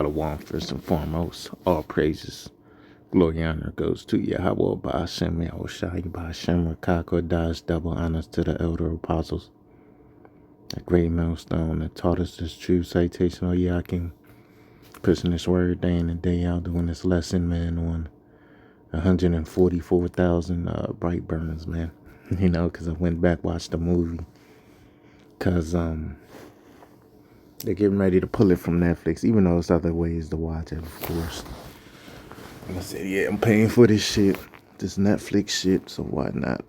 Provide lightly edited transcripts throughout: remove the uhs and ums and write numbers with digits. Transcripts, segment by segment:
Shalom, first and foremost. All praises, glory, honor goes to Yahweh, Ba'ashem, Yahushai, Ba'ashem, Rakako, Das, double honors to the elder apostles. A great millstone that taught us this true citation. Oh, yeah, I can pushing this word day in and day out, doing this lesson, man, on 144,000 Brightburns, man. You know, because I went back, watched the movie. Because, they're getting ready to pull it from Netflix, even though there's other ways to watch it, of course. And I said, yeah, I'm paying for this shit, this Netflix shit, so why not,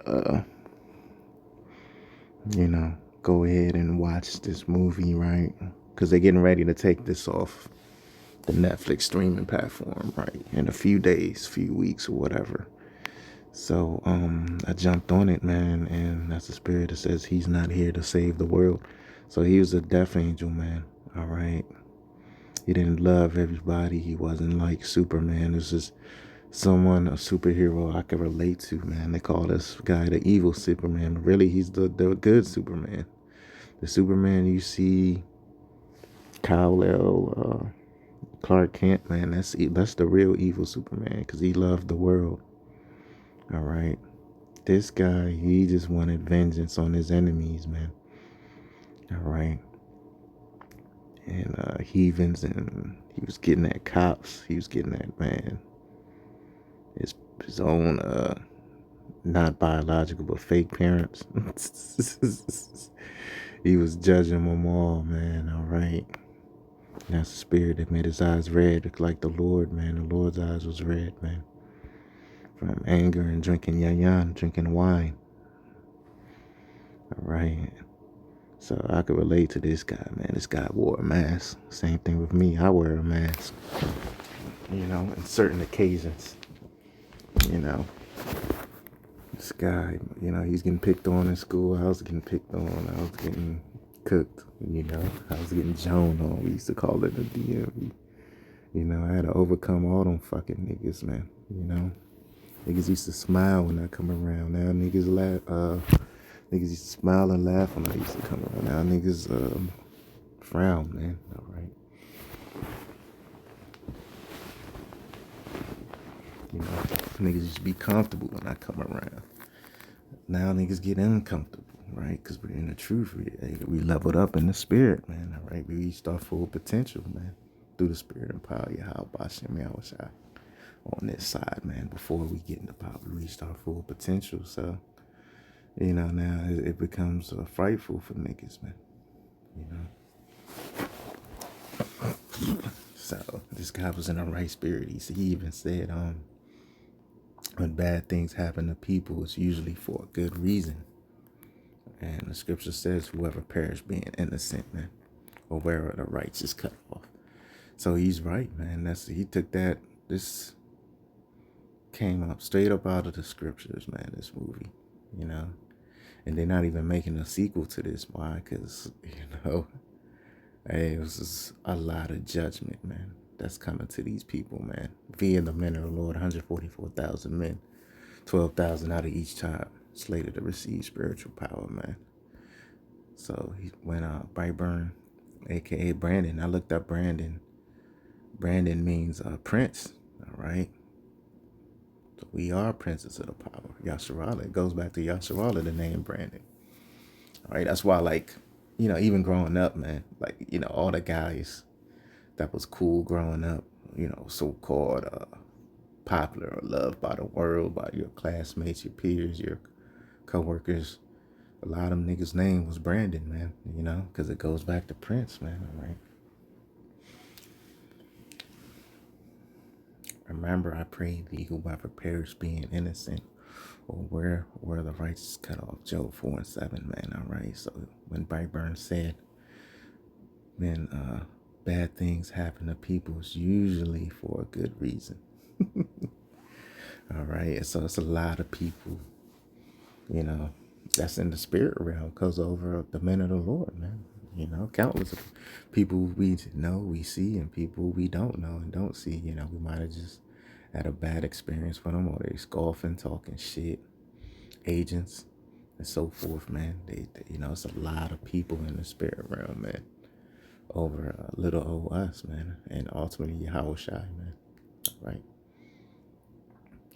go ahead and watch this movie, right? Because they're getting ready to take this off the Netflix streaming platform, right? In a few days, few weeks, or whatever. So, I jumped on it, man, and that's the spirit that says he's not here to save the world. So he was a death angel, man, all right? He didn't love everybody. He wasn't like Superman. This is someone, a superhero I could relate to, man. They call this guy the evil Superman, but really he's the good Superman. The Superman you see, Kal-El, Clark Kent, man, that's the real evil Superman, because he loved the world, all right? This guy, he just wanted vengeance on his enemies, man, all right? And heathens, and he was getting at cops. He was getting at, man, his own not biological but fake parents. He was judging them all, man, all right? That's the spirit that made his eyes red like the Lord, man. The Lord's eyes was red, man, from anger and drinking yayan, drinking wine, all right? So I could relate to this guy, man. This guy wore a mask. Same thing with me. I wear a mask, in certain occasions. This guy, he's getting picked on in school. I was getting picked on. I was getting cooked, I was getting joned on. We used to call it a DMV. I had to overcome all them fucking niggas, man. Niggas used to smile when I come around. Now niggas laugh. Niggas used to smile and laugh when I used to come around. Now niggas frown, man. All right. Niggas used to be comfortable when I come around. Now niggas get uncomfortable, right? Because we're in the truth. We leveled up in the spirit, man. All right. We reached our full potential, man, through the spirit and power. Yahweh Bashem Yahushai on this side, man. Before we get into power, we reached our full potential. So, now it becomes frightful for niggas, man. So this guy was in a right spirit. He even said, when bad things happen to people, it's usually for a good reason. And the scripture says, whoever perished being innocent, man, or where are the righteous cut off. So he's right, man. He took that. This came up straight up out of the scriptures, man. This movie, and they're not even making a sequel to this. Why? Because hey, it was just a lot of judgment, man, that's coming to these people, man, via the men of the Lord. 144,000 men, 12,000 out of each tribe slated to receive spiritual power, man. So when Brightburn, aka Brandon, I looked up Brandon. Brandon means prince, all right? So we are princes of the power. Yasharala, it goes back to Yasharala, the name Brandon. All right, that's why, even growing up, man, all the guys that was cool growing up, so-called popular or loved by the world, by your classmates, your peers, your co-workers, a lot of them niggas' name was Brandon, man, because it goes back to Prince, man, all right? Remember, I pray thee, whoever perished being innocent, or where the righteous cut off. Job 4:7, man, all right? So when Brightburn said, when bad things happen to people, it's usually for a good reason. All right, so it's a lot of people, that's in the spirit realm, because over the men of the Lord, man. Countless of people we know, we see, and people we don't know and don't see. We might have just had a bad experience with them, or they scoffing, talking shit, agents, and so forth, man. They it's a lot of people in the spirit realm, man. over little old us, man, and ultimately Yahweh Shai, man. Right?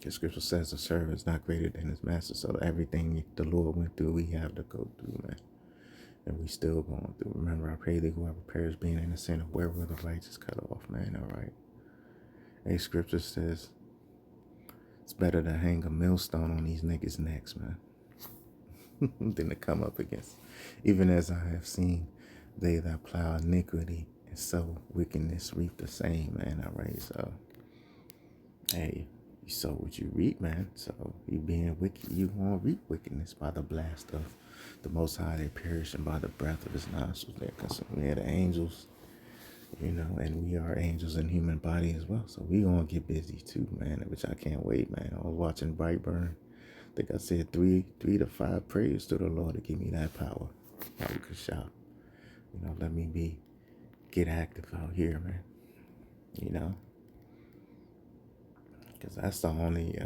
The scripture says the servant is not greater than his master. So everything the Lord went through, we have to go through, man. And we still going through. Remember, I pray that whoever perishes being innocent, where will the righteous cut off, man? All right. A scripture says it's better to hang a millstone on these niggas' necks, man, than to come up against. Even as I have seen, they that plow iniquity and sow wickedness reap the same, man. All right. So, hey, you sow what you reap, man. So you being wicked, you gonna reap wickedness by the blast of the Most High. They perishing by the breath of His nostrils. They're consumed. We are the angels, and we are angels in human body as well. So we gonna get busy too, man. Which I can't wait, man. I was watching Brightburns. I think I said three to five prayers to the Lord to give me that power. How we could shout, let me get active out here, man. Because that's the only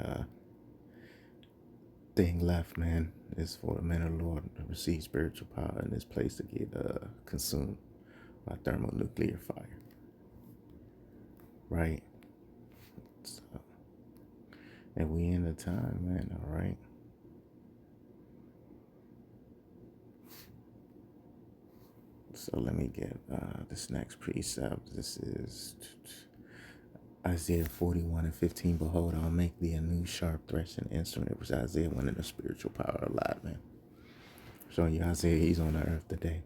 thing left, man, is for the men of the Lord to receive spiritual power in this place to get consumed by thermonuclear fire. Right? So, and we in the time, man, all right? So let me get this next precept. This is Isaiah 41:15. Behold, I'll make thee a new sharp threshing instrument, which Isaiah went into spiritual power a lot, man. Showing you Isaiah, he's on the earth today.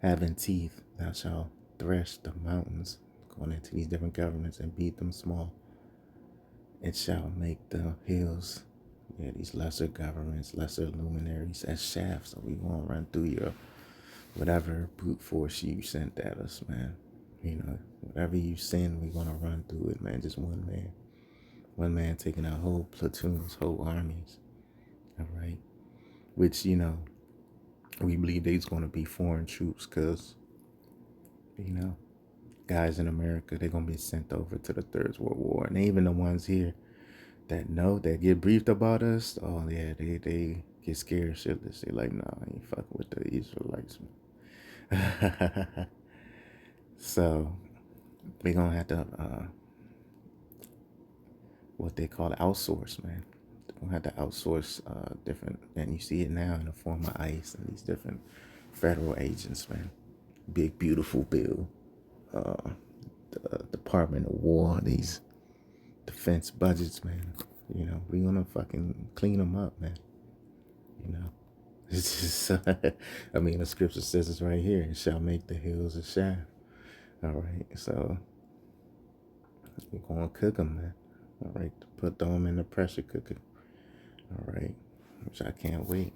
Having teeth, thou shalt thresh the mountains, going into these different governments and beat them small. It shall make the hills, these lesser governments, lesser luminaries, as shafts. So we won't run through your whatever brute force you sent at us, man. Whatever you send, we're going to run through it, man. Just one man. One man taking out whole platoons, whole armies. All right? Which, we believe there's going to be foreign troops because, guys in America, they're going to be sent over to the Third World War. And even the ones here that get briefed about us, oh, yeah, they get scared shitless. They like, nah, I ain't fucking with the Israelites, man. So we're going to have to, what they call outsource, man. We're going to have to outsource different, and you see it now in the form of ICE and these different federal agents, man. Big, beautiful bill. The Department of War, these defense budgets, man. We're going to fucking clean them up, man. It's just, the scripture says it's right here. It shall make the hills a shaft. All right, so we're going to cook them, man. All right, put them in the pressure cooker. All right, which I can't wait,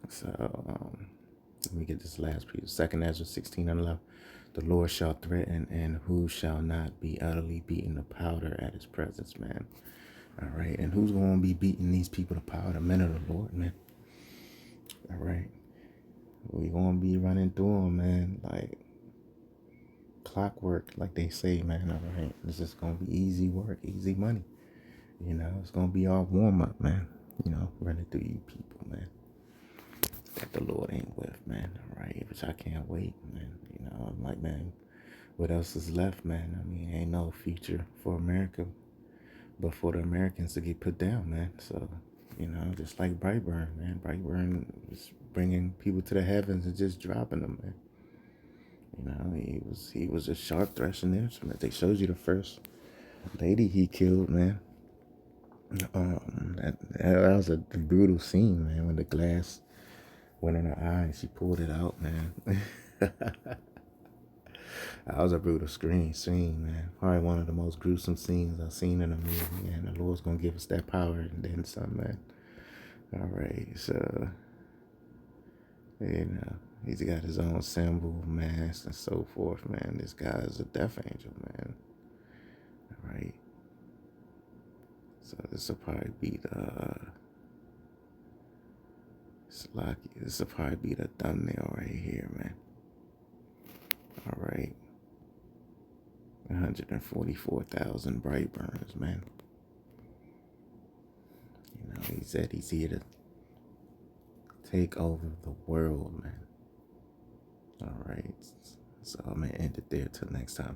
So, let me get this last piece. 2 Ezra 16:11. The Lord shall threaten, and who shall not be utterly beaten to powder at his presence, man. All right, and who's going to be beating these people to powder? The men of the Lord, man. All right, we going to be running through them, man, like clockwork, like they say, man. All right, this is going to be easy work, easy money. It's going to be our warm-up, man. Running through you people, man, that the Lord ain't with, man. All right, which I can't wait, man. I'm like, man, what else is left, man? Ain't no future for America but for the Americans to get put down, man. So, just like Brightburn, man. Brightburn was bringing people to the heavens and just dropping them, man. He was a sharp threshing instrument. They showed you the first lady he killed, man. That was a brutal scene, man. When the glass went in her eye, she pulled it out, man. That was a brutal scene, man. Probably one of the most gruesome scenes I've seen in a movie, and the Lord's gonna give us that power and then some, man. All right, so he's got his own symbol, mask, and so forth, man. This guy is a death angel, man. All right. So this will probably be the thumbnail right here, man. All right. 144,000 Brightburns, man. He said he's here to take over the world, man. All right. So I'm going to end it there till next time.